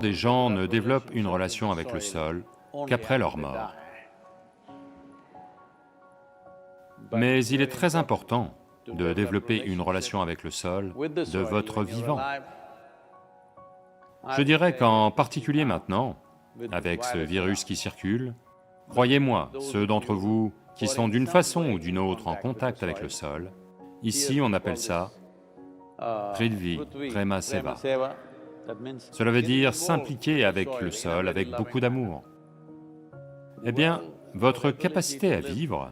Des gens ne développent une relation avec le sol qu'après leur mort. Mais il est très important de développer une relation avec le sol de votre vivant. Je dirais qu'en particulier maintenant, avec ce virus qui circule, croyez-moi, ceux d'entre vous qui sont d'une façon ou d'une autre en contact avec le sol, ici on appelle ça Prithvi Prema Seva. Cela veut dire s'impliquer avec le sol avec beaucoup d'amour. Eh bien, votre capacité à vivre,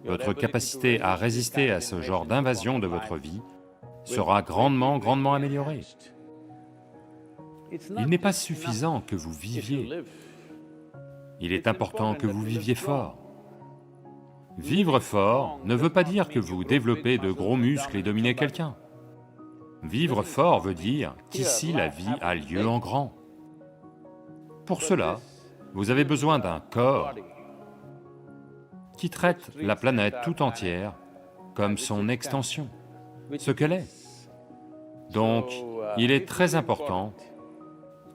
votre capacité à résister à ce genre d'invasion de votre vie sera grandement améliorée. Il n'est pas suffisant que vous viviez, il est important que vous viviez fort. Vivre fort ne veut pas dire que vous développez de gros muscles et dominez quelqu'un. Vivre fort veut dire qu'ici la vie a lieu en grand. Pour cela, vous avez besoin d'un corps qui traite la planète tout entière comme son extension, ce qu'elle est. Donc, il est très important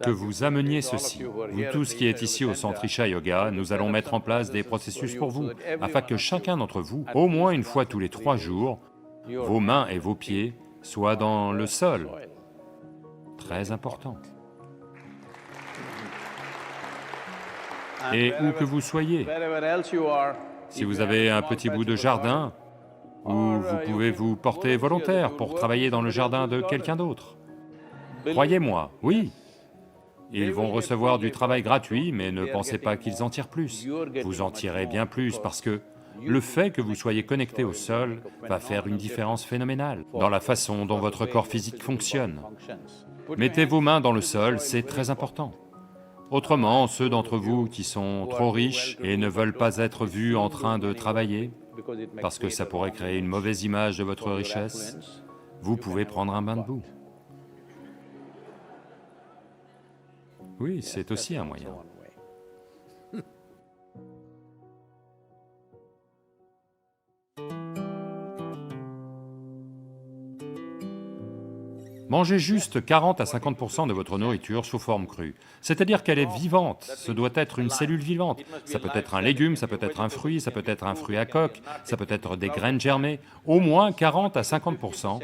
que vous ameniez ceci. Vous tous qui êtes ici au Centre Isha Yoga, nous allons mettre en place des processus pour vous, afin que chacun d'entre vous, au moins une fois tous les 3 jours, vos mains et vos pieds soient dans le sol. Très important. Et où que vous soyez, si vous avez un petit bout de jardin, où vous pouvez vous porter volontaire pour travailler dans le jardin de quelqu'un d'autre. Croyez-moi, oui, ils vont recevoir du travail gratuit, mais ne pensez pas qu'ils en tirent plus. Vous en tirez bien plus parce que le fait que vous soyez connecté au sol va faire une différence phénoménale dans la façon dont votre corps physique fonctionne. Mettez vos mains dans le sol, c'est très important. Autrement, ceux d'entre vous qui sont trop riches et ne veulent pas être vus en train de travailler, parce que ça pourrait créer une mauvaise image de votre richesse, vous pouvez prendre un bain de boue. Oui, c'est aussi un moyen. Mangez juste 40 à 50% de votre nourriture sous forme crue, c'est-à-dire qu'elle est vivante, ce doit être une cellule vivante. Ça peut être un légume, ça peut être un fruit, ça peut être un fruit à coque, ça peut être des graines germées, au moins 40 à 50%.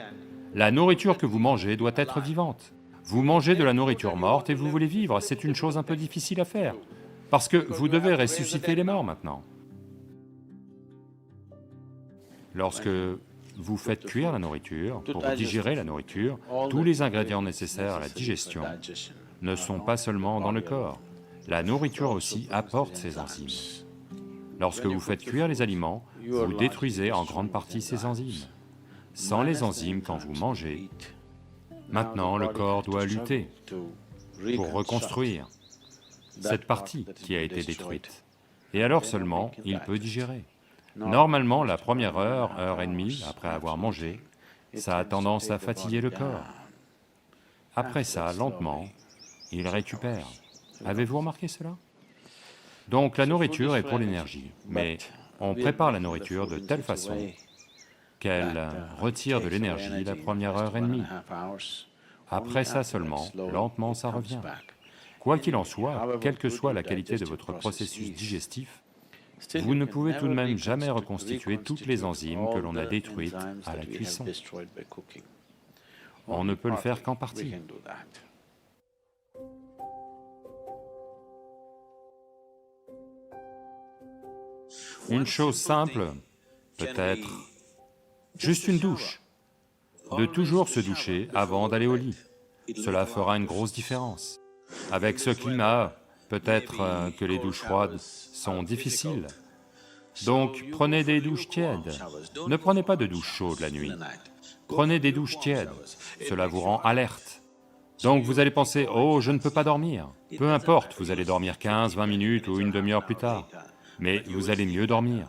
La nourriture que vous mangez doit être vivante. Vous mangez de la nourriture morte et vous voulez vivre, c'est une chose un peu difficile à faire, parce que vous devez ressusciter les morts maintenant. Lorsque vous faites cuire la nourriture, pour digérer la nourriture, tous les ingrédients nécessaires à la digestion ne sont pas seulement dans le corps. La nourriture aussi apporte ces enzymes. Lorsque vous faites cuire les aliments, vous détruisez en grande partie ces enzymes. Sans les enzymes, quand vous mangez, maintenant le corps doit lutter pour reconstruire cette partie qui a été détruite. Et alors seulement, il peut digérer. Normalement, la première heure, heure et demie, après avoir mangé, ça a tendance à fatiguer le corps. Après ça, lentement, il récupère. Avez-vous remarqué cela? Donc la nourriture est pour l'énergie, mais on prépare la nourriture de telle façon qu'elle retire de l'énergie la première heure et demie. Après ça seulement, lentement ça revient. Quoi qu'il en soit, quelle que soit la qualité de votre processus digestif, vous ne pouvez tout de même jamais reconstituer toutes les enzymes que l'on a détruites à la cuisson. On ne peut le faire qu'en partie. Une chose simple, peut-être juste une douche. De toujours se doucher avant d'aller au lit. Cela fera une grosse différence. Avec ce climat, peut-être que les douches froides sont difficiles. Donc prenez des douches tièdes. Ne prenez pas de douche chaude la nuit. Prenez des douches tièdes, cela vous rend alerte. Donc vous allez penser, oh, je ne peux pas dormir. Peu importe, vous allez dormir 15, 20 minutes ou une demi-heure plus tard, mais vous allez mieux dormir.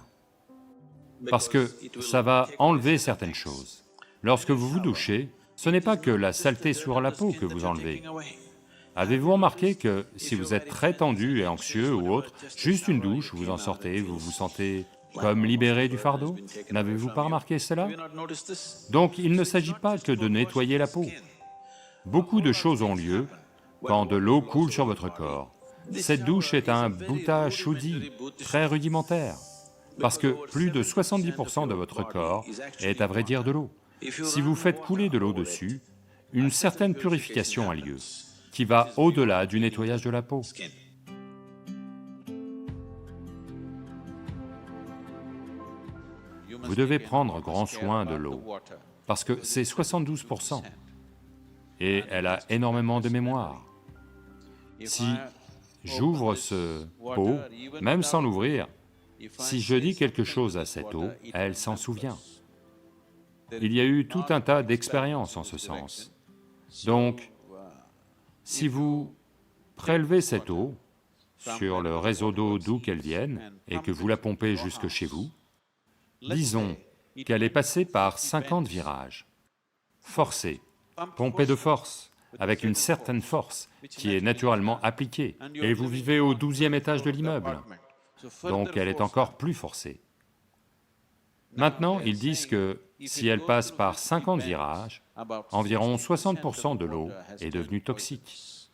Parce que ça va enlever certaines choses. Lorsque vous vous douchez, ce n'est pas que la saleté sur la peau que vous enlevez. Avez-vous remarqué que si vous êtes très tendu et anxieux ou autre, juste une douche, vous en sortez, vous vous sentez comme libéré du fardeau? N'avez-vous pas remarqué cela? Donc il ne s'agit pas que de nettoyer la peau. Beaucoup de choses ont lieu quand de l'eau coule sur votre corps. Cette douche est un bhuta shuddhi très rudimentaire, parce que plus de 70% de votre corps est à vrai dire de l'eau. Si vous faites couler de l'eau dessus, une certaine purification a lieu, qui va au-delà du nettoyage de la peau. Vous devez prendre grand soin de l'eau, parce que c'est 72%, et elle a énormément de mémoire. Si j'ouvre ce pot, même sans l'ouvrir, si je dis quelque chose à cette eau, elle s'en souvient. Il y a eu tout un tas d'expériences en ce sens. Donc, si vous prélevez cette eau sur le réseau d'eau d'où qu'elle vienne et que vous la pompez jusque chez vous, disons qu'elle est passée par 50 virages, forcée, pompée de force, avec une certaine force qui est naturellement appliquée, et vous vivez au 12e étage de l'immeuble, donc elle est encore plus forcée. Maintenant, ils disent que si elle passe par 50 virages, environ 60% de l'eau est devenue toxique.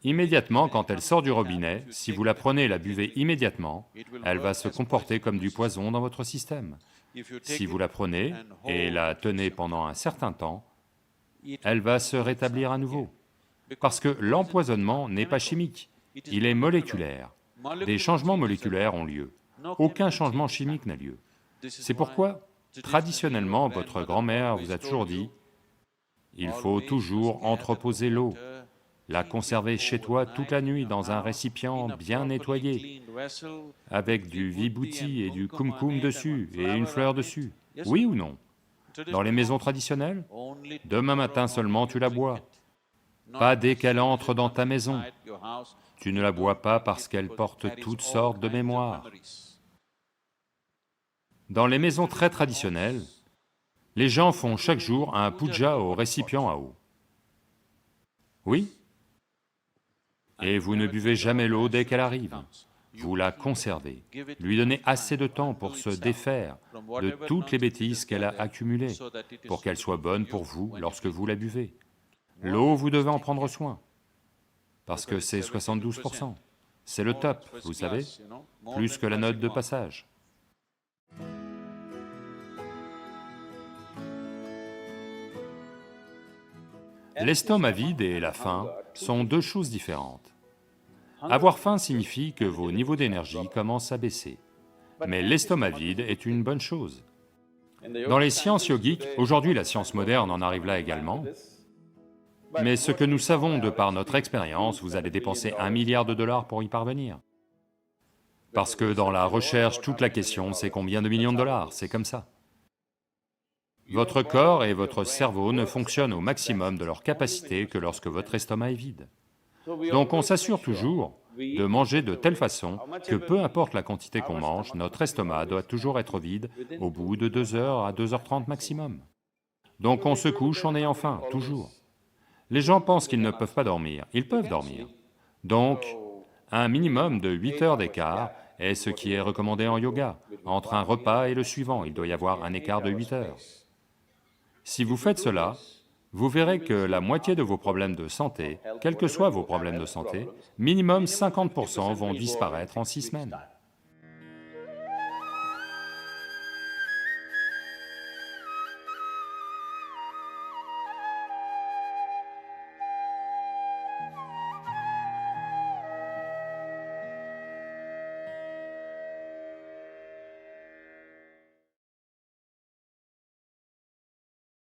Immédiatement, quand elle sort du robinet, si vous la prenez et la buvez immédiatement, elle va se comporter comme du poison dans votre système. Si vous la prenez et la tenez pendant un certain temps, elle va se rétablir à nouveau. Parce que l'empoisonnement n'est pas chimique, il est moléculaire. Des changements moléculaires ont lieu, aucun changement chimique n'a lieu. C'est pourquoi, traditionnellement, votre grand-mère vous a toujours dit, il faut toujours entreposer l'eau, la conserver chez toi toute la nuit dans un récipient bien nettoyé, avec du vibhuti et du kumkum dessus et une fleur dessus. Oui ou non? Dans les maisons traditionnelles, demain matin seulement tu la bois, pas dès qu'elle entre dans ta maison. Tu ne la bois pas parce qu'elle porte toutes sortes de mémoires. Dans les maisons très traditionnelles, les gens font chaque jour un puja au récipient à eau. Oui? Et vous ne buvez jamais l'eau dès qu'elle arrive, vous la conservez, lui donnez assez de temps pour se défaire de toutes les bêtises qu'elle a accumulées, pour qu'elle soit bonne pour vous lorsque vous la buvez. L'eau, vous devez en prendre soin, parce que c'est 72%. C'est le top, vous savez, plus que la note de passage. L'estomac vide et la faim sont deux choses différentes. Avoir faim signifie que vos niveaux d'énergie commencent à baisser, mais l'estomac vide est une bonne chose. Dans les sciences yogiques, aujourd'hui la science moderne en arrive là également, mais ce que nous savons de par notre expérience, vous allez dépenser 1 milliard de dollars pour y parvenir. Parce que dans la recherche, toute la question, c'est combien de millions de dollars, c'est comme ça. Votre corps et votre cerveau ne fonctionnent au maximum de leur capacité que lorsque votre estomac est vide. Donc on s'assure toujours de manger de telle façon que peu importe la quantité qu'on mange, notre estomac doit toujours être vide au bout de 2 heures à 2h30 maximum. Donc on se couche en ayant faim, toujours. Les gens pensent qu'ils ne peuvent pas dormir, ils peuvent dormir. Donc, un minimum de 8 heures d'écart est ce qui est recommandé en yoga. Entre un repas et le suivant, il doit y avoir un écart de 8 heures. Si vous faites cela, vous verrez que la moitié de vos problèmes de santé, quels que soient vos problèmes de santé, minimum 50% vont disparaître en 6 semaines.